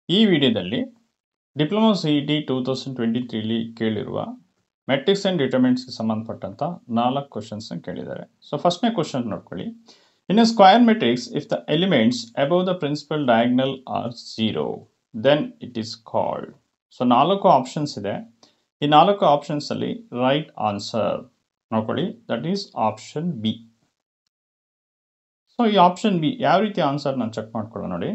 ಈ ವಿಡಿಯೋದಲ್ಲಿ diploma CET 2023 ಕೇಳಿರುವ ಮೆಟ್ರಿಕ್ಸ್ ಅಂಡ್ ಡಿಟರ್ಮಿನೆಂಟ್ಸ್ಗೆ ಸಂಬಂಧಪಟ್ಟಂತ 4 ಕ್ವಶನ್ಸ್ ಕೇಳಿದ್ದಾರೆ. ಸೊ ಫಸ್ಟ್ನೇ ಕ್ವಶನ್ ನೋಡ್ಕೊಳ್ಳಿ. In a square matrix if the elements above the principal diagonal are 0 then it is called. So 4 options ಇದೆ. ಈ 4 ಆಪ್ಷನ್ಸ್ ಅಲ್ಲಿ ರೈಟ್ ಆನ್ಸರ್ ನೋಡ್ಕೊಳ್ಳಿ, that is option B. So ಈ ಆಪ್ಷನ್ ಬಿ ಯಾವ ರೀತಿ ಆನ್ಸರ್ ನಾನು ಚೆಕ್ ಮಾಡ್ಕೊಳ್ಳೋಣ ನೋಡಿ.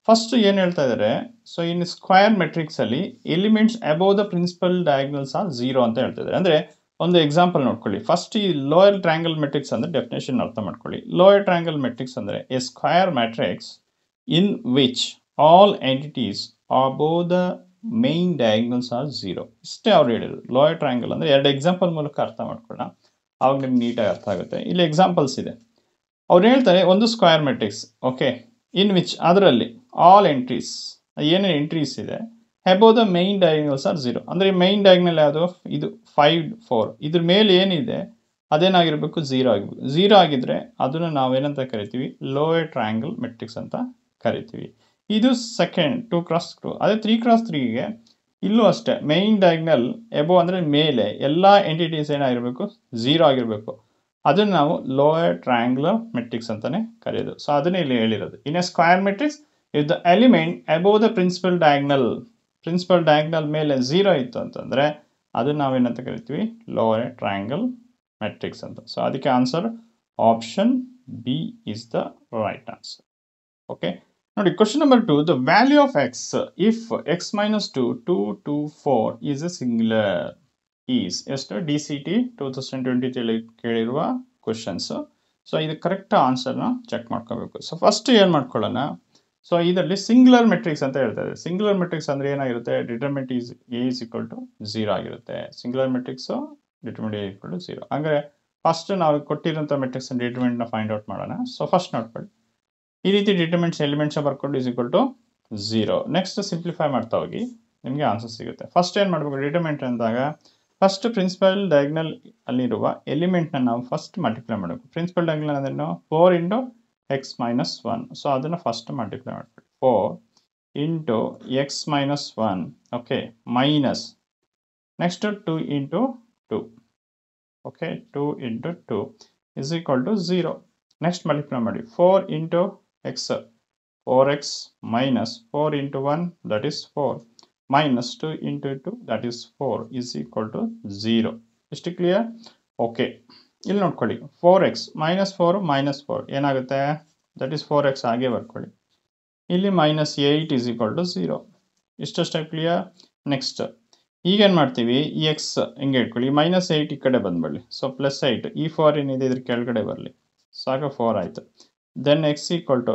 ಫಸ್ಟ್ ಏನು ಹೇಳ್ತಾ ಇದ್ದಾರೆ, ಸೊ ಇನ್ ಸ್ಕ್ವೇರ್ ಮೆಟ್ರಿಕ್ಸ್ ಅಲ್ಲಿ elements above the principal diagonals are 0 ಅಂತ ಹೇಳ್ತಾ ಇದ್ದಾರೆ. ಅಂದ್ರೆ ಒಂದು ಎಕ್ಸಾಂಪಲ್ ನೋಡ್ಕೊಳ್ಳಿ. ಫಸ್ಟ್ ಈ ಲೋಯರ್ ಟ್ರಯಾಂಗಲ್ ಮೆಟ್ರಿಕ್ಸ್ ಅಂದ್ರೆ ಡೆಫಿನೇಷನ್ ಅರ್ಥ ಮಾಡ್ಕೊಳ್ಳಿ. ಲೋಯರ್ ಟ್ರಯಾಂಗಲ್ ಮೆಟ್ರಿಕ್ಸ್ ಅಂದ್ರೆ a square matrix in which all entities above the main diagonals are 0. ಇಷ್ಟೇ ಅವ್ರು ಹೇಳಿದ್ರು. ಲೋಯರ್ ಟ್ರಯಾಂಗಲ್ ಅಂದ್ರೆ 2 ಎಕ್ಸಾಂಪಲ್ ಮೂಲಕ ಅರ್ಥ ಮಾಡ್ಕೊಳ್ಳೋಣ, ಅವಾಗ ನಿಮ್ಗೆ ನೀಟಾಗಿ ಅರ್ಥ ಆಗುತ್ತೆ. ಇಲ್ಲಿ ಎಕ್ಸಾಂಪಲ್ಸ್ ಇದೆ. ಅವ್ರು ಹೇಳ್ತಾರೆ ಒಂದು square matrix, okay, in which ಅದರಲ್ಲಿ ಆಲ್ ಎಂಟ್ರೀಸ್ ಏನೇನು ಎಂಟ್ರೀಸ್ ಇದೆ above the main diagonals are 0. ಅಂದರೆ ಮೈನ್ ಡಯಾಗ್ನಲ್ ಯಾವುದು, ಇದು 5 4, ಇದ್ರ ಮೇಲೆ ಏನಿದೆ ಅದೇನಾಗಿರ್ಬೇಕು, 0 ಆಗಿರ್ಬೇಕು. 0 ಆಗಿದ್ರೆ ಅದನ್ನು ನಾವೇನಂತ ಕರಿತೀವಿ, ಲೋಯರ್ ಟ್ರಯಾಂಗಲ್ ಮೆಟ್ರಿಕ್ಸ್ ಅಂತ ಕರಿತೀವಿ. ಇದು ಸೆಕೆಂಡ್ 2 x 2. ಅದೇ 3 x 3ಗೆ ಇಲ್ಲೂ ಅಷ್ಟೇ ಮೈನ್ ಡಯಾಗ್ನಲ್ ಎಬೋ ಅಂದರೆ ಮೇಲೆ ಎಲ್ಲ ಎಂಟಿಟೀಸ್ ಏನಾಗಿರ್ಬೇಕು, 0 ಆಗಿರಬೇಕು. ಅದನ್ನು ನಾವು ಲೋಯರ್ ಟ್ರಯಾಂಗ್ಯುಲರ್ ಮೆಟ್ರಿಕ್ಸ್ ಅಂತಾನೆ ಕರೆಯೋದು. ಸೊ ಅದನ್ನೇ ಇಲ್ಲಿ ಹೇಳಿರೋದು. In a square matrix if the element above the principal diagonal ಮೇಲೆ 0 ಇತ್ತು ಅಂತಂದ್ರೆ ಅದನ್ನ ನಾವೇನಂತ ಕರಿತೀವಿ, ಲೋಯರ್ ಟ್ರಯಾಂಗಲ್ ಮೆಟ್ರಿಕ್ಸ್ ಅಂತ. ಸೊ ಅದಕ್ಕೆ answer option B is the right answer. Okay ನೋಡಿ, question number 2. The value of x if x minus 2 2 2 4 is a singular is ಎಷ್ಟು, DCT 2023 ಕೇಳಿರುವ ಕ್ವಶನ್ಸ್. ಸೊ ಇದು ಕರೆಕ್ಟ್ ಆನ್ಸರ್ನ ಚೆಕ್ ಮಾಡ್ಕೋಬೇಕು. ಸೊ ಫಸ್ಟ್ ಏನು ಮಾಡ್ಕೊಳ್ಳೋಣ, ಸೊ ಇದರಲ್ಲಿ ಸಿಂಗ್ಯುಲರ್ ಮೆಟ್ರಿಕ್ಸ್ ಅಂತ ಹೇಳ್ತಾರೆ. ಸಿಂಗ್ಯುಲರ್ ಮೆಟ್ರಿಕ್ಸ್ ಅಂದ್ರೆ ಏನಾಗಿರುತ್ತೆ, determinant is A is equal to 0 ಆಗಿರುತ್ತೆ. Singular matrix determinant A equal to 0. ಅಂದರೆ ಫಸ್ಟ್ ನಾವು ಕೊಟ್ಟಿರೋಂಥ ಮೆಟ್ರಿಕ್ಸ್ ಡಿಟರ್ಮಿನೆಂಟ್ನ ಫೈಂಡ್ ಔಟ್ ಮಾಡೋಣ. ಸೊ ಫಸ್ಟ್ ನೋಡ್ಕೊಳ್ಳಿ, ಈ ರೀತಿ ಡಿಟರ್ಮಿನೆಂಟ್ಸ್ ಎಲಿಮೆಂಟ್ಸ್ ಬರ್ಕೊಂಡು is equal to 0. Next simplify ಮಾಡ್ತಾ ಹೋಗಿ ನಿಮಗೆ ಆನ್ಸರ್ ಸಿಗುತ್ತೆ. ಫಸ್ಟ್ ಏನು ಮಾಡಬೇಕು, ಡಿಟರ್ಮಿನೆಂಟ್ ಅಂದಾಗ ಫಸ್ಟ್ ಪ್ರಿನ್ಸಿಪಲ್ ಡಯಾಗ್ನಲ್ ಅಲ್ಲಿರುವ ಎಲಿಮೆಂಟ್ನ ನಾವು ಫಸ್ಟ್ ಮಲ್ಟಿಪ್ಲೈ ಮಾಡಬೇಕು. ಪ್ರಿನ್ಸಿಪಲ್ ಡಯಾಗ್ನಲ್ ಅಂದ್ರೆ 4 ಇಂಟು ಎಕ್ಸ್ ಮೈನಸ್ 1. ಸೊ ಅದನ್ನು ಫಸ್ಟ್ ಮಲ್ಟಿಪ್ಲೈ ಮಾಡ್ಬೇಕು. 4 into x minus 1, okay, minus next 2 into 2, okay, 2 into 2 is equal to 0. Next multiply ಮಾಡಿ 4 into x 4x minus 4 into 1 that is 4 minus 2 into 2 that is 4 is equal to 0. Is it clear? Okay. ಇಲ್ಲಿ ನೋಡ್ಕೊಳ್ಳಿ 4x minus 4 minus 4 ಏನಾಗುತ್ತೆ, that is 4x ಹಾಗೆ ಬರ್ಕೊಳ್ಳಿ. ಇಲ್ಲಿ minus 8 is equal to 0. ಇಷ್ಟು step clear. Next ಈಗೇನು ಮಾಡ್ತೀವಿ, ಈ ಎಕ್ಸ್ ಹಿಂಗೆ ಇಟ್ಕೊಳ್ಳಿ, ಮೈನಸ್ 8 ಈ ಕಡೆ ಬಂದ್ಬಿಡಲಿ. ಸೊ ಪ್ಲಸ್ 8, ಈ 4 ಏನಿದೆ ಇದ್ರ ಕೆಳಗಡೆ ಬರಲಿ, ಸಾಕು 4 ಆಯಿತು. Then x equal to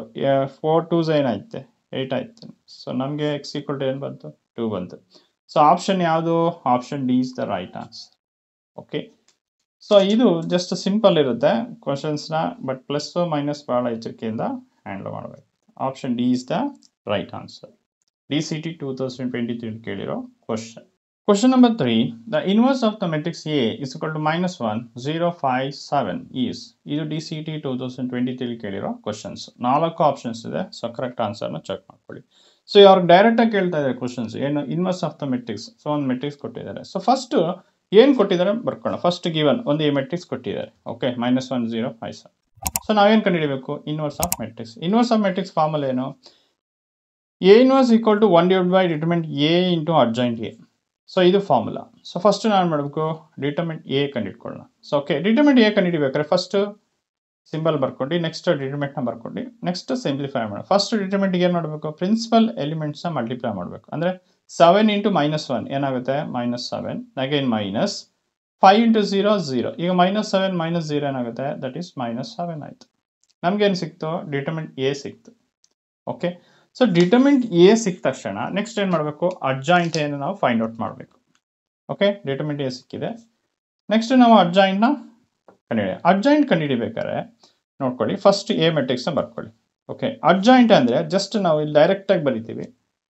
4 2s ಏನಾಯ್ತೆ 8 ಆಯ್ತು. ಸೊ ನಮಗೆ ಎಕ್ಸ್ ಈಕ್ವಲ್ ಟು ಏನು ಬಂತು, 2 ಬಂತು. ಸೊ ಆಪ್ಷನ್ ಯಾವುದು, option D is the right answer. Okay, so ಇದು ಜಸ್ಟ್ ಸಿಂಪಲ್ ಇರುತ್ತೆ ಕ್ವಶನ್ಸ್ನ, ಬಟ್ ಪ್ಲಸ್ ಮೈನಸ್ ಭಾಳ ಎಚ್ಚರಿಕೆಯಿಂದ ಹ್ಯಾಂಡಲ್ ಮಾಡಬೇಕು. Option D is the right answer. DCT 2023 ಕೇಳಿರೋ question. Question number 3. The inverse of the matrix A is equal to minus 1 0 5 7 is. ಇದು DCT 2023 ಕೇಳಿರೋ questions. 4 options ಇದೆ. ಸೊ ಕರೆಕ್ಟ್ ಆನ್ಸರ್ನ ಚೆಕ್ ಮಾಡ್ಕೊಳ್ಳಿ. So ಅವ್ರಿಗೆ ಡೈರೆಕ್ಟಾಗಿ ಕೇಳ್ತಾ ಇದ್ದಾರೆ ಕ್ವಶನ್ಸ್, ಏನು inverse of the matrix. So ಒಂದು ಮೆಟ್ರಿಕ್ಸ್ ಕೊಟ್ಟಿದ್ದಾರೆ. ಸೊ ಫಸ್ಟ್ ಏನು ಕೊಟ್ಟಿದ್ದಾರೆ ಬರ್ಕೊಳ್ಳೋಣ. ಫಸ್ಟ್ ಗಿವನ್ ಒಂದು ಈ ಮೆಟ್ರಿಕ್ಸ್ ಕೊಟ್ಟಿದ್ದಾರೆ, ಓಕೆ, -1 0 5 7. ಸೊ ನಾವೇನು ಕಂಡುಹಿಡಬೇಕು, inverse of matrix. Inverse of matrix formula ಏನು, A inverse equal to 1 divided by determinant A into adjoint A. So ಇದು ಫಾರ್ಮುಲಾ. ಸೊ ಫಸ್ಟ್ ನಾನು ಮಾಡಬೇಕು, ಡಿಟರ್ಮಿನೆಂಟ್ ಎ ಕಂಡುಹಿಡ್ಕೊಳ್ಳೋಣ. ಸೊ ಓಕೆ, ಡಿಟರ್ಮಿನೆಂಟ್ ಎ ಕಂಡುಹಿಡಿಬೇಕಾದ್ರೆ first symbol ಬರ್ಕೊಂಡು next ಡಿಟರ್ಮಿನೆಂಟ್ನ ಬರ್ಕೊಂಡು next simplify ಮಾಡೋಣ. ಫಸ್ಟ್ ಡಿಟರ್ಮಿನೆಂಟ್ಗೆ ಏನು ಮಾಡಬೇಕು, ಪ್ರಿನ್ಸಿಪಲ್ ಎಲಿಮೆಂಟ್ಸ್ನ ಮಲ್ಟಿಪ್ಲೈ ಮಾಡಬೇಕು. ಅಂದರೆ 7 ಇಂಟು -1 ಏನಾಗುತ್ತೆ, -7, ಅಗೇನ್ ಮೈನಸ್ 5 ಇಂಟು 0 0. ಈಗ -7 - 0 ಏನಾಗುತ್ತೆ, ದಟ್ ಈಸ್ -7 ಆಯಿತು. ನಮಗೇನು ಸಿಕ್ತು, ಡಿಟರ್ಮಿನೆಂಟ್ ಎ ಸಿಕ್ತು. ಓಕೆ, ಸೊ ಡಿಟರ್ಮಿನೆಂಟ್ ಎ ಸಿಕ್ಕ ತಕ್ಷಣ ನೆಕ್ಸ್ಟ್ ಏನು ಮಾಡಬೇಕು, ಅಡ್ಜಾಯಿಂಟ್ ಏನು ನಾವು ಫೈಂಡ್ ಔಟ್ ಮಾಡಬೇಕು. ಓಕೆ, ಡಿಟರ್ಮಿನೆಂಟ್ ಎ ಸಿಕ್ಕಿದೆ. ನೆಕ್ಸ್ಟ್ ನಾವು ಅಡ್ಜಾಯಿಂಟ್ನ ಅಡ್ಜಾಯಿಂಟ್ ಕಂಡುಹಿಡಿಬೇಕಾದ್ರೆ ನೋಡ್ಕೊಳ್ಳಿ, ಫಸ್ಟ್ ಎ ಮೆಟ್ರಿಕ್ಸ್ನ ಬರ್ಕೊಳ್ಳಿ. ಓಕೆ, ಅಡ್ಜಾಯಿಂಟ್ ಅಂದರೆ ಜಸ್ಟ್ ನಾವು ಇಲ್ಲಿ ಡೈರೆಕ್ಟಾಗಿ ಬರಿತೀವಿ,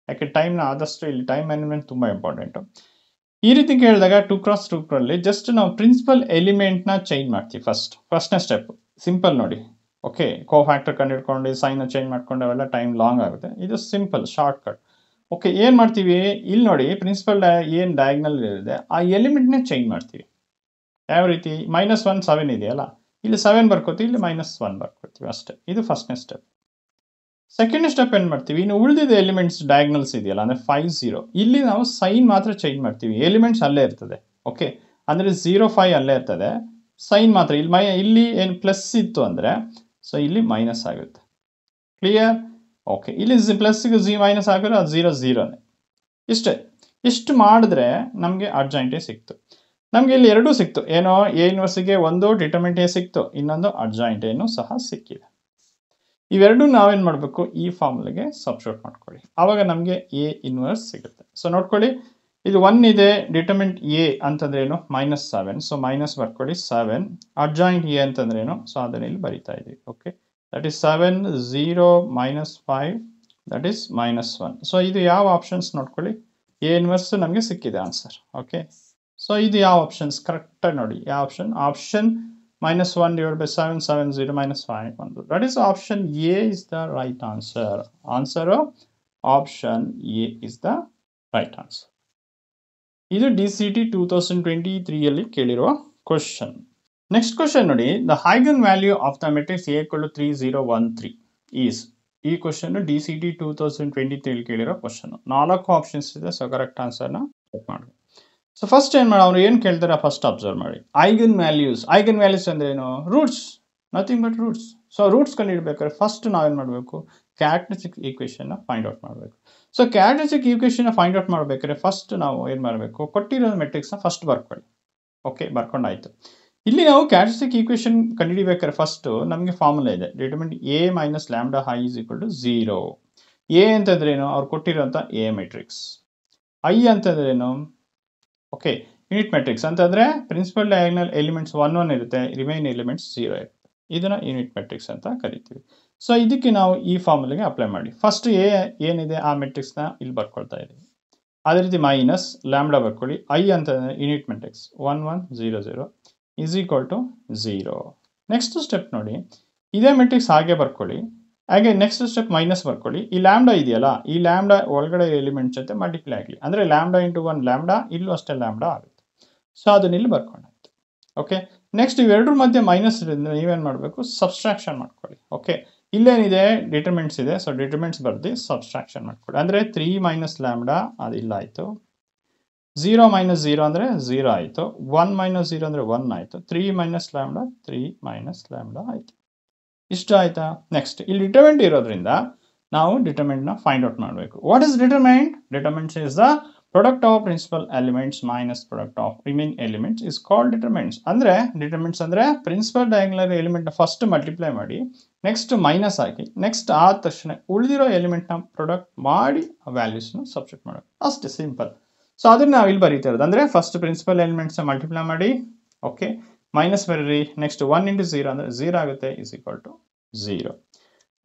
ಯಾಕೆ ಟೈಮ್ನ ಆದಷ್ಟು ಇಲ್ಲಿ ಟೈಮ್ ಮ್ಯಾನೇಜ್ಮೆಂಟ್ ತುಂಬ ಇಂಪಾರ್ಟೆಂಟು. ಈ ರೀತಿ ಕೇಳಿದಾಗ 2 x 2 ಜಸ್ಟ್ ನಾವು ಪ್ರಿನ್ಸಿಪಲ್ ಎಲಿಮೆಂಟ್ನ ಚೇಂಜ್ ಮಾಡ್ತೀವಿ. ಫಸ್ಟ್ನೇ ಸ್ಟೆಪ್ ಸಿಂಪಲ್ ನೋಡಿ. ಓಕೆ, ಕೋ ಫ್ಯಾಕ್ಟರ್ ಕಂಡುಹಿಡ್ಕೊಂಡು ಸೈನ್ ಚೇಂಜ್ ಮಾಡ್ಕೊಂಡು ಅವೆಲ್ಲ ಟೈಮ್ ಲಾಂಗ್ ಆಗುತ್ತೆ. ಇದು ಸಿಂಪಲ್ ಶಾರ್ಟ್ ಕಟ್. ಓಕೆ, ಏನು ಮಾಡ್ತೀವಿ ಇಲ್ಲಿ ನೋಡಿ, ಪ್ರಿನ್ಸಿಪಲ್ ಏನು ಡಯಾಗ್ನಲ್ ಇದೆ ಆ ಎಲಿಮೆಂಟ್ನೇ ಚೇಂಜ್ ಮಾಡ್ತೀವಿ. ಯಾವ ರೀತಿ? -1 7 ಇದೆಯಲ್ಲ, ಇಲ್ಲಿ 7 ಬರ್ಕೋತೀವಿ, ಇಲ್ಲಿ -1 ಬರ್ಕೋತೀವಿ ಅಷ್ಟೇ. ಇದು ಫಸ್ಟ್ನೇ ಸ್ಟೆಪ್. ಸೆಕೆಂಡ್ ಸ್ಟೆಪ್ ಏನು ಮಾಡ್ತೀವಿ, ಇನ್ನು ಉಳಿದಿದೆ ಎಲಿಮೆಂಟ್ಸ್ ಡಯಾಗ್ನಲ್ಸ್ ಇದೆಯಲ್ಲ, ಅಂದರೆ 5 0, ಇಲ್ಲಿ ನಾವು ಸೈನ್ ಮಾತ್ರ ಚೇಂಜ್ ಮಾಡ್ತೀವಿ, ಎಲಿಮೆಂಟ್ಸ್ ಅಲ್ಲೇ ಇರ್ತದೆ. ಓಕೆ, ಅಂದರೆ 0 5 ಅಲ್ಲೇ ಇರ್ತದೆ, ಸೈನ್ ಮಾತ್ರ ಇಲ್ಲಿ ಏನು ಪ್ಲಸ್ ಇತ್ತು ಅಂದರೆ ಸೊ ಇಲ್ಲಿ ಮೈನಸ್ ಆಗುತ್ತೆ. ಕ್ಲಿಯರ್? ಓಕೆ, ಇಲ್ಲಿ ಪ್ಲಸ್ಗೆ ಮೈನಸ್ ಆಗಿದ್ರೆ ಅದು 0 0ನೇ. ಇಷ್ಟೇ. ಇಷ್ಟು ಮಾಡಿದ್ರೆ ನಮಗೆ ಅಡ್ಜಾಯಿಂಟ್ ಎ ಸಿಕ್ತು. ನಮಗೆ ಇಲ್ಲಿ ಎರಡೂ ಸಿಕ್ತು. ಏನೋ ಎ ಇನ್ವರ್ಸಿಗೆ ಒಂದು ಡಿಟರ್ಮಿನೆಂಟ್ ಎ ಸಿಕ್ತು, ಇನ್ನೊಂದು ಅಡ್ಜಾಯಿಂಟ್ ಎನೂ ಸಹ ಸಿಕ್ಕಿದೆ. ಇವೆರಡೂ ನಾವೇನು ಮಾಡಬೇಕು, ಈ ಫಾರ್ಮುಲೆಗೆ ಸಬ್ಸ್ಟಿಟ್ಯೂಟ್ ಮಾಡ್ಕೊಳ್ಳಿ, ಆವಾಗ ನಮಗೆ ಎ ಇನ್ವರ್ಸ್ ಸಿಗುತ್ತೆ. ಸೊ ನೋಡ್ಕೊಳ್ಳಿ, ಇದು 1 ಇದೆ, ಡಿಟರ್ಮಿನೆಂಟ್ ಎ ಅಂತಂದ್ರೆ ಏನು -7, ಸೊ ಮೈನಸ್ ಬರ್ಕೊಳ್ಳಿ 7. ಅಡ್ಜಾಯಿಂಟ್ ಎ ಅಂತಂದ್ರೆ ಏನು, ಸೊ ಅದನ್ನ ಇಲ್ಲಿ ಬರಿತಾ ಇದ್ದೀವಿ. Okay, that is 7 0 -5, that is -1. So ಇದು ಯಾವ ಆಪ್ಷನ್ಸ್ ನೋಡ್ಕೊಳ್ಳಿ, ಎ ಇನ್ವರ್ಸ್ ನಮಗೆ ಸಿಕ್ಕಿದೆ ಆನ್ಸರ್. ಓಕೆ, ಸೊ ಇದು ಯಾವ ಆಪ್ಷನ್ಸ್ ಕರೆಕ್ಟಾಗಿ ನೋಡಿ, ಯಾವ option -1 divided by 7 7 0 -5 1. That is option A is the right answer. Answer of option A is the right answer. ಇದು DCT 2023 ಅಲ್ಲಿ ಕೇಳಿರುವ ಕ್ವಶನ್. ನೆಕ್ಸ್ಟ್ ಕ್ವಶನ್ ನೋಡಿ, the eigen value of the matrix A = 3 0 1 3 is. ಈ question DCT 2023 ಅಲ್ಲಿ ಕೇಳಿರೋ question. 4 options ಇದೆ, so correct ಆನ್ಸರ್ನ check ಮಾಡಿ. ಸೊ ಫಸ್ಟ್ ಏನು ಮಾಡಿ, ಅವ್ರು ಏನು ಕೇಳ್ತಾರೆ ಫಸ್ಟ್ ಅಬ್ಸರ್ವ್ ಮಾಡಿ. ಐಗನ್ ವ್ಯಾಲ್ಯೂಸ್ ಅಂದ್ರೆ ಏನು? Roots, nothing but roots. So roots ಕಂಡುಹಿಡಬೇಕಾದ್ರೆ ಫಸ್ಟ್ ನಾವೇನು ಮಾಡಬೇಕು, ಕ್ಯಾರೆಕ್ಟರಿಸ್ಟಿಕ್ ಈಕ್ವೇಷನ್ನ ಫೈಂಡ್ ಔಟ್ ಮಾಡಬೇಕು. ಸೊ ಕ್ಯಾರೆಕ್ಟರಿಸ್ಟಿಕ್ ಈಕ್ವೇಷನ್ನ ಫೈಂಡ್ ಔಟ್ ಮಾಡಬೇಕಾದ್ರೆ ಫಸ್ಟ್ ನಾವು ಏನು ಮಾಡಬೇಕು, ಕೊಟ್ಟಿರೋ ಮೆಟ್ರಿಕ್ಸ್ನ ಫಸ್ಟ್ ಬರ್ಕೊಳ್ಳಿ. ಓಕೆ, ಬರ್ಕೊಂಡಾಯ್ತು. ಇಲ್ಲಿ ನಾವು ಕ್ಯಾರೆಕ್ಟರಿಸ್ಟಿಕ್ ಈಕ್ವೇಷನ್ ಕಂಡುಹಿಡಿಬೇಕಾದ್ರೆ ಫಸ್ಟ್ ನಮಗೆ ಫಾರ್ಮುಲಾ ಇದೆ, ಡಿಟರ್ಮಿನೆಂಟ್ A - λI = 0. ಎ ಅಂತಂದ್ರೆ ಏನು, ಅವ್ರು ಕೊಟ್ಟಿರೋಂಥ ಎ ಮೆಟ್ರಿಕ್ಸ್. ಐ ಅಂತಂದ್ರೆ ಏನು, ಓಕೆ, ಯೂನಿಟ್ ಮೆಟ್ರಿಕ್ಸ್ ಅಂತಂದರೆ ಪ್ರಿನ್ಸಿಪಲ್ ಡಯಾಗ್ನಲ್ ಎಲಿಮೆಂಟ್ಸ್ 1 1 ಇರುತ್ತೆ, ರಿಮೈನ್ ಎಲಿಮೆಂಟ್ಸ್ 0 ಇರುತ್ತೆ. ಇದನ್ನು ಯೂನಿಟ್ ಮೆಟ್ರಿಕ್ಸ್ ಅಂತ ಕರಿತೀವಿ. ಸೊ ಇದಕ್ಕೆ ನಾವು ಈ ಫಾರ್ಮುಲೆಗೆ ಅಪ್ಲೈ ಮಾಡಿ. ಫಸ್ಟ್ ಎ ಏನಿದೆ ಆ ಮೆಟ್ರಿಕ್ಸ್ನ ಇಲ್ಲಿ ಬರ್ಕೊಳ್ತಾ ಇದ್ದೀವಿ. ಅದೇ ರೀತಿ ಮೈನಸ್ ಲ್ಯಾಂಬ್ಡಾ ಬರ್ಕೊಳ್ಳಿ. ಐ ಅಂತಂದರೆ ಯೂನಿಟ್ ಮೆಟ್ರಿಕ್ಸ್ 1 1 0 0 = 0. ನೆಕ್ಸ್ಟ್ ಸ್ಟೆಪ್ ನೋಡಿ, ಇದೇ ಮೆಟ್ರಿಕ್ಸ್ ಹಾಗೆ ಬರ್ಕೊಳ್ಳಿ. ಹಾಗೆ ನೆಕ್ಸ್ಟ್ ಸ್ಟೆಪ್ ಮೈನಸ್ ಬರ್ಕೊಳ್ಳಿ. ಈ ಲ್ಯಾಂಬ್ಡಾ ಇದೆಯಲ್ಲ, ಈ ಲ್ಯಾಂಬ್ಡಾ ಒಳಗಡೆ ಎಲಿಮೆಂಟ್ಸ್ ಜೊತೆ ಮಲ್ಟಿಪ್ಲೈ ಆಗಲಿ, ಅಂದರೆ ಲ್ಯಾಂಬ್ಡಾ × 1 ಲ್ಯಾಂಬ್ಡಾ, ಇಲ್ಲೂ ಅಷ್ಟೇ ಲ್ಯಾಂಬ್ಡಾ ಆಗುತ್ತೆ. ಸೊ ಅದನ್ನ ಇಲ್ಲಿ ಬರ್ಕೊಂಡಾಯ್ತು. ಓಕೆ, ನೆಕ್ಸ್ಟ್ ಇವೆರಡರ ಮಧ್ಯೆ ಮೈನಸ್ ಇರೋದ್ರಿಂದ ನೀವೇನು ಮಾಡಬೇಕು, ಸಬ್ಸ್ಟ್ರಾಕ್ಷನ್ ಮಾಡ್ಕೊಳ್ಳಿ. ಓಕೆ, ಇಲ್ಲೇನಿದೆ ಡಿಟರ್ಮಿನೆಂಟ್ಸ್ ಇದೆ, ಸೊ ಡಿಟರ್ಮಿನೆಂಟ್ಸ್ ಬರ್ದು ಸಬ್ಸ್ಟ್ರಾಕ್ಷನ್ ಮಾಡ್ಕೊಳ್ಳಿ. ಅಂದರೆ 3 - ಲ್ಯಾಂಬ್ಡಾ ಅದು ಇಲ್ಲ ಆಯಿತು, 0 - 0 ಅಂದರೆ 0 ಆಯಿತು, 1 - 0 ಅಂದರೆ 1 ಆಯಿತು, 3 - ಲ್ಯಾಂಬ್ಡಾ 3 - ಲ್ಯಾಂಬ್ಡಾ ಆಯಿತು. ಇಷ್ಟು ಆಯ್ತಾ? ನೆಕ್ಸ್ಟ್ ಇಲ್ಲಿ ಡಿಟರ್ಮಿನೆಂಟ್ ಇರೋದ್ರಿಂದ ನಾವು ಡಿಟರ್ಮಿನೆಂಟ್ನ ಫೈಂಡ್ ಔಟ್ ಮಾಡಬೇಕು. What is determinant? Determinant is the product of principal elements minus product of remain elements is called determinants. ಅಂದರೆ ಡಿಟರ್ಮಿನೆಂಟ್ಸ್ ಅಂದರೆ ಪ್ರಿನ್ಸಿಪಲ್ ಡಯಾಗ್ನಲ್ ಎಲಿಮೆಂಟ್ನ ಫಸ್ಟ್ ಮಲ್ಟಿಪ್ಲೈ ಮಾಡಿ, ನೆಕ್ಸ್ಟ್ ಮೈನಸ್ ಹಾಕಿ, ನೆಕ್ಸ್ಟ್ ಆದ ತಕ್ಷಣ ಉಳಿದಿರೋ ಎಲಿಮೆಂಟ್ನ ಪ್ರೊಡಕ್ಟ್ ಮಾಡಿ ಆ ವ್ಯಾಲ್ಯೂಸ್ನ ಸಬ್ಸ್ಟಿಟ್ಯೂಟ್ ಮಾಡೋದು, ಅಷ್ಟೇ ಸಿಂಪಲ್. ಸೊ ಅದನ್ನು ನಾವು ಇಲ್ಲಿ ಬರೀತಾ ಇರೋದು, ಅಂದರೆ ಫಸ್ಟ್ ಪ್ರಿನ್ಸಿಪಲ್ ಎಲಿಮೆಂಟ್ಸ್ನ ಮಲ್ಟಿಪ್ಲೈ ಮಾಡಿ, ಓಕೆ, ಮೈನಸ್ ಬರೀರಿ, ನೆಕ್ಸ್ಟ್ 1 × 0 ಅಂದರೆ 0 ಆಗುತ್ತೆ, = 0.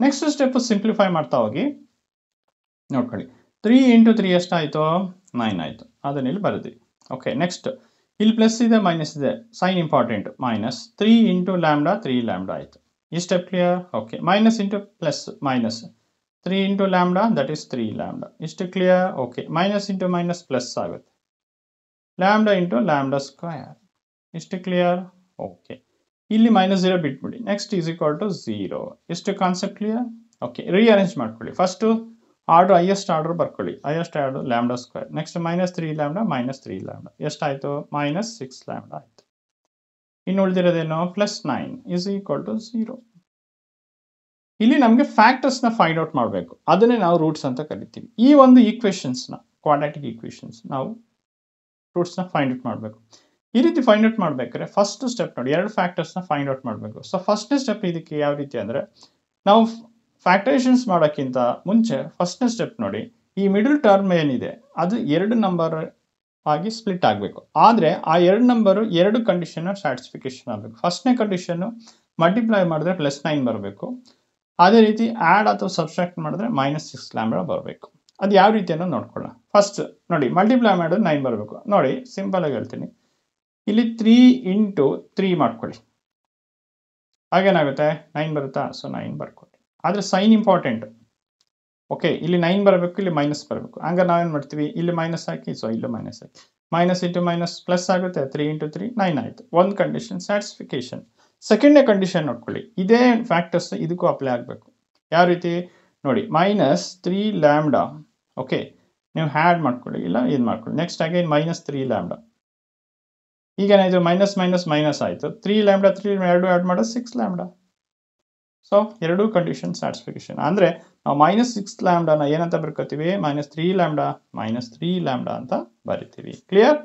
ನೆಕ್ಸ್ಟ್ ಸ್ಟೆಪ್ ಸಿಂಪ್ಲಿಫೈ ಮಾಡ್ತಾ ಹೋಗಿ ನೋಡ್ಕೊಳ್ಳಿ. 3 × 3 ಎಷ್ಟಾಯಿತು? 9 ಆಯಿತು, ಅದನ್ನ ಇಲ್ಲಿ ಬರೆದ್ವಿ. ಓಕೆ, ನೆಕ್ಸ್ಟ್ ಇಲ್ಲಿ ಪ್ಲಸ್ ಇದೆ ಮೈನಸ್ ಇದೆ, sign important, minus 3 × lambda 3 lambda ಆಯಿತು. ಈ step clear? Okay, minus into plus minus 3 × lambda that is 3 lambda. ಇಷ್ಟು clear? Okay, minus into minus plus ಆಗುತ್ತೆ, ಲ್ಯಾಂಬ್ಡಾ × ಲ್ಯಾಂಬ್ಡಾ ಸ್ಕ್ವೇರ್. ಇಷ್ಟು ಕ್ಲಿಯರ್? ಓಕೆ, ಇಲ್ಲಿ -0 ಬಿಟ್ಬಿಡಿ, ನೆಕ್ಸ್ಟ್ = 0. ಎಷ್ಟು ಕಾನ್ಸೆಪ್ಟ್ ಕ್ಲಿಯರ್? ಓಕೆ, ರೀಅರೇಂಜ್ ಮಾಡ್ಕೊಳ್ಳಿ. First order highest order ಬರ್ಕೊಳ್ಳಿ, highest order lambda square, next -3 lambda -3 lambda ಎಷ್ಟಾಯಿತು? -6 lambda ಆಯಿತು. ಇನ್ನು ಉಳಿದಿರೋದೇನು? +9 = 0. ಇಲ್ಲಿ ನಮಗೆ ಫ್ಯಾಕ್ಟರ್ಸ್ನ ಫೈಂಡ್ ಔಟ್ ಮಾಡಬೇಕು, ಅದನ್ನೇ ನಾವು ರೂಟ್ಸ್ ಅಂತ ಕರಿತೀವಿ. ಈ ಒಂದು ಈಕ್ವೇಷನ್ಸ್ನ, ಕ್ವಾಡ್ರಾಟಿಕ್ ಈಕ್ವೇಷನ್ಸ್, ನಾವು ರೂಟ್ಸ್ನ ಫೈಂಡ್ ಔಟ್ ಮಾಡಬೇಕು. ಈ ರೀತಿ ಫೈಂಡ್ ಔಟ್ ಮಾಡಬೇಕಾದ್ರೆ ಫಸ್ಟ್ ಸ್ಟೆಪ್ ನೋಡಿ, 2 ಫ್ಯಾಕ್ಟರ್ಸ್ನ ಫೈಂಡ್ ಔಟ್ ಮಾಡಬೇಕು. ಸೊ ಫಸ್ಟ್ನೇ ಸ್ಟೆಪ್ ಇದಕ್ಕೆ ಯಾವ ರೀತಿ ಅಂದರೆ, ನಾವು ಫ್ಯಾಕ್ಟರೈಸೇಷನ್ಸ್ ಮಾಡೋಕ್ಕಿಂತ ಮುಂಚೆ ಫಸ್ಟ್ನೇ ಸ್ಟೆಪ್ ನೋಡಿ, ಈ ಮಿಡಲ್ ಟರ್ಮ್ ಏನಿದೆ ಅದು 2 ನಂಬರ್ ಆಗಿ ಸ್ಪ್ಲಿಟ್ ಆಗಬೇಕು. ಆದರೆ ಆ 2 ನಂಬರು 2 ಕಂಡೀಷನ್ನ ಸ್ಯಾಟಿಸ್ಫಿಕೇಶನ್ ಆಗಬೇಕು. ಫಸ್ಟ್ನೇ ಕಂಡೀಷನ್ನು ಮಲ್ಟಿಪ್ಲೈ ಮಾಡಿದ್ರೆ +9 ಬರಬೇಕು, ಅದೇ ರೀತಿ ಆ್ಯಡ್ ಅಥವಾ ಸಬ್ಸ್ಟ್ರಾಕ್ಟ್ ಮಾಡಿದ್ರೆ -6 ಲ್ಯಾಂಬ್ಡಾ ಬರಬೇಕು. ಅದು ಯಾವ ರೀತಿ ಅನ್ನೋದು ನೋಡ್ಕೊಳ್ಳೋಣ. ಫಸ್ಟ್ ನೋಡಿ, ಮಲ್ಟಿಪ್ಲೈ ಮಾಡಿದ್ರೆ 9 ಬರಬೇಕು. ನೋಡಿ, ಸಿಂಪಲಾಗಿ ಹೇಳ್ತೀನಿ, ಇಲ್ಲಿ 3 × 3 ಮಾಡ್ಕೊಳ್ಳಿ, ಹಾಗೇನಾಗುತ್ತೆ 9 ಬರುತ್ತಾ? ಸೊ 9 ಬರ್ಕೊಳ್ಳಿ. ಆದರೆ ಸೈನ್ ಇಂಪಾರ್ಟೆಂಟ್, ಓಕೆ, ಇಲ್ಲಿ 9 ಬರಬೇಕು, ಇಲ್ಲಿ ಮೈನಸ್ ಬರಬೇಕು. ಹಂಗಾರೆ ನಾವೇನು ಮಾಡ್ತೀವಿ, ಇಲ್ಲಿ ಮೈನಸ್ ಹಾಕಿ, ಸೊ ಇಲ್ಲೂ ಮೈನಸ್ ಹಾಕಿ. ಮೈನಸ್ ಇಂಟು ಮೈನಸ್ ಪ್ಲಸ್ ಆಗುತ್ತೆ, 3 ಇಂಟು 3 9 ಆಯಿತು. ಒಂದು ಕಂಡೀಷನ್ ಸ್ಯಾಟಿಸ್ಫಿಕೇಶನ್. ಸೆಕೆಂಡ್ನೇ ಕಂಡೀಷನ್ ನೋಡ್ಕೊಳ್ಳಿ, ಇದೇ ಫ್ಯಾಕ್ಟರ್ಸ್ ಇದಕ್ಕೂ ಅಪ್ಲೈ ಆಗಬೇಕು. ಯಾವ ರೀತಿ ನೋಡಿ, -3 ಲ್ಯಾಂಬ್ಡಾ. ಓಕೆ, ನೀವು ಹ್ಯಾಡ್ ಮಾಡ್ಕೊಳ್ಳಿ, ಇಲ್ಲ ಇದು ಮಾಡ್ಕೊಳ್ಳಿ. Next again -3 lambda. ಈಗ ಏನಾಯಿತು, ಮೈನಸ್ ಮೈನಸ್ ಮೈನಸ್ ಆಯಿತು. 3 ಲ್ಯಾಂಬ್ಡಾ 3 ಎರಡು ಆ್ಯಡ್ ಮಾಡೋದು 6 ಲ್ಯಾಂಬ್ಡಾ. ಸೊ ಎರಡೂ ಕಂಡೀಷನ್ ಸ್ಯಾಟಿಸ್ಫಿಕೇಶನ್. ಅಂದರೆ ನಾವು -6 ಲ್ಯಾಂಬ್ಡಾನ ಏನಂತ ಬರ್ಕೋತೀವಿ, -3 ಲ್ಯಾಂಬ್ಡಾ -3 ಲ್ಯಾಂಬ್ಡಾ ಅಂತ ಬರಿತೀವಿ. ಕ್ಲಿಯರ್?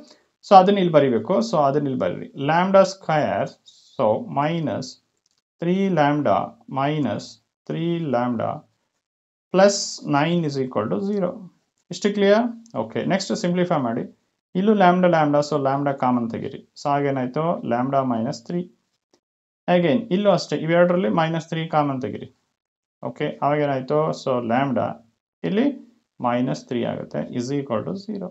ಸೊ ಅದನ್ನ ಇಲ್ಲಿ ಬರಿಬೇಕು. ಸೊ ಅದನ್ನ ಇಲ್ಲಿ ಬರೀರಿ, lambda square. So -3 lambda -3 lambda plus 9 is equal to 0. ಇಷ್ಟು ಕ್ಲಿಯರ್? ಓಕೆ, ನೆಕ್ಸ್ಟ್ ಸಿಂಪ್ಲಿಫೈ ಮಾಡಿ. ಇಲ್ಲೂ lambda lambda, so lambda common ತೆಗೀರಿ. ಸೊ ಹಾಗೇನಾಯಿತು, ಲ್ಯಾಂಬ್ಡಾ -3. ಅಗೇನ್ ಇಲ್ಲೂ ಅಷ್ಟೇ, ಇವೆರಡರಲ್ಲಿ -3 ಕಾಮನ್ ತೆಗೀರಿ. ಓಕೆ, ಅವಾಗೇನಾಯಿತು, ಸೊ ಲ್ಯಾಂಬ್ಡಾ ಇಲ್ಲಿ -3 ಆಗುತ್ತೆ, ಇಸ್ ಈಕ್ವಲ್ ಟು 0.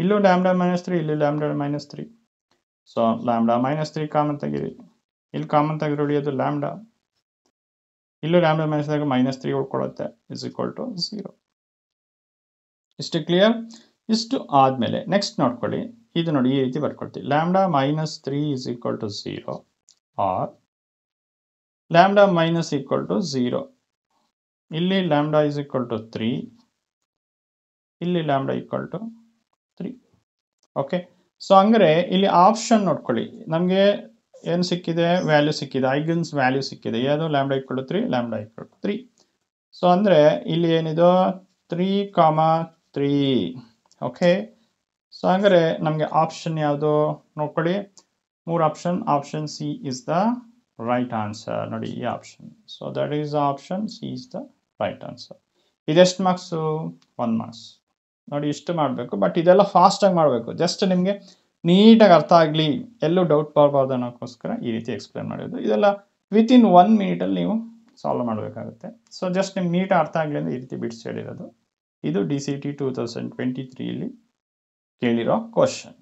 ಇಲ್ಲೂ ಲ್ಯಾಂಬ್ಡಾ -3, ಇಲ್ಲಿ ಲ್ಯಾಂಬ್ಡಾ -3. ಸೊ ಲ್ಯಾಂಬ್ಡಾ -3 ಕಾಮನ್ ತೆಗೀರಿ. ಇಲ್ಲಿ ಕಾಮನ್ ತೆಗೆದು ಉಳಿಯೋದು ಲ್ಯಾಂಬ್ಡಾ. ಇಲ್ಲೂ ಲ್ಯಾಂಬ್ಡಾ -3 ಉಳ್ಕೊಳ್ಳುತ್ತೆ, ಇಸ್ ಈಕ್ವಲ್ ಟು 0. ಇಷ್ಟು ಕ್ಲಿಯರ್? ಇಷ್ಟು ಆದಮೇಲೆ ನೆಕ್ಸ್ಟ್ ನೋಡ್ಕೊಳ್ಳಿ, ಇದು ನೋಡಿ ಈ ರೀತಿ ಬರ್ಕೊಳ್ತೀವಿ. Lambda -3 is equal to 0 or lambda minus equal to 0. ಇಲ್ಲಿ ಲ್ಯಾಂಬ್ಡಾ ಇಸ್ ಈಕ್ವಲ್ ಟು 3, ಇಲ್ಲಿ lambda equal to 3. Okay, so ಹಂಗಾರೆ ಇಲ್ಲಿ ಆಪ್ಷನ್ ನೋಡ್ಕೊಳ್ಳಿ, ನಮಗೆ ಏನು ಸಿಕ್ಕಿದೆ, ವ್ಯಾಲ್ಯೂ ಸಿಕ್ಕಿದೆ, ಐಗನ್ಸ್ ವ್ಯಾಲ್ಯೂ ಸಿಕ್ಕಿದೆ. ಯಾವುದು, lambda equal to 3, lambda equal to 3. So ಅಂದರೆ ಇಲ್ಲಿ ಏನಿದು 3, 3. ಓಕೆ, ಸೊ ಹಂಗಾರೆ ನಮಗೆ ಆಪ್ಷನ್ ಯಾವುದು ನೋಡ್ಕೊಳ್ಳಿ, 3 option. Option C is the right answer. ನೋಡಿ ಈ option. So that is the option C is the right answer. ಇದೆಷ್ಟು ಮಾರ್ಕ್ಸು? 1 ಮಾರ್ಕ್ಸ್. ನೋಡಿ ಇಷ್ಟು ಮಾಡಬೇಕು, ಬಟ್ ಇದೆಲ್ಲ ಫಾಸ್ಟಾಗಿ ಮಾಡಬೇಕು. ಜಸ್ಟ್ ನಿಮಗೆ ನೀಟಾಗಿ ಅರ್ಥ ಆಗಲಿ, ಎಲ್ಲೂ ಡೌಟ್ ಬರಬಾರ್ದು ಅನ್ನೋಕ್ಕೋಸ್ಕರ ಈ ರೀತಿ ಎಕ್ಸ್ಪ್ಲೇನ್ ಮಾಡೋದು. ಇದೆಲ್ಲ ವಿತಿನ್ 1 ಮಿನಿಟಲ್ಲಿ ನೀವು ಸಾಲ್ವ್ ಮಾಡಬೇಕಾಗುತ್ತೆ. ಸೊ ಜಸ್ಟ್ ನಿಮ್ಗೆ ನೀಟಾಗಿ ಅರ್ಥ ಆಗಲಿ ಅಂದರೆ ಈ ರೀತಿ ಬಿಡಿಸಿ ಹೇಳಿರೋದು. ಇದು DCT 2023 ಕೇಳಿರೋ ಕ್ವಶನ್.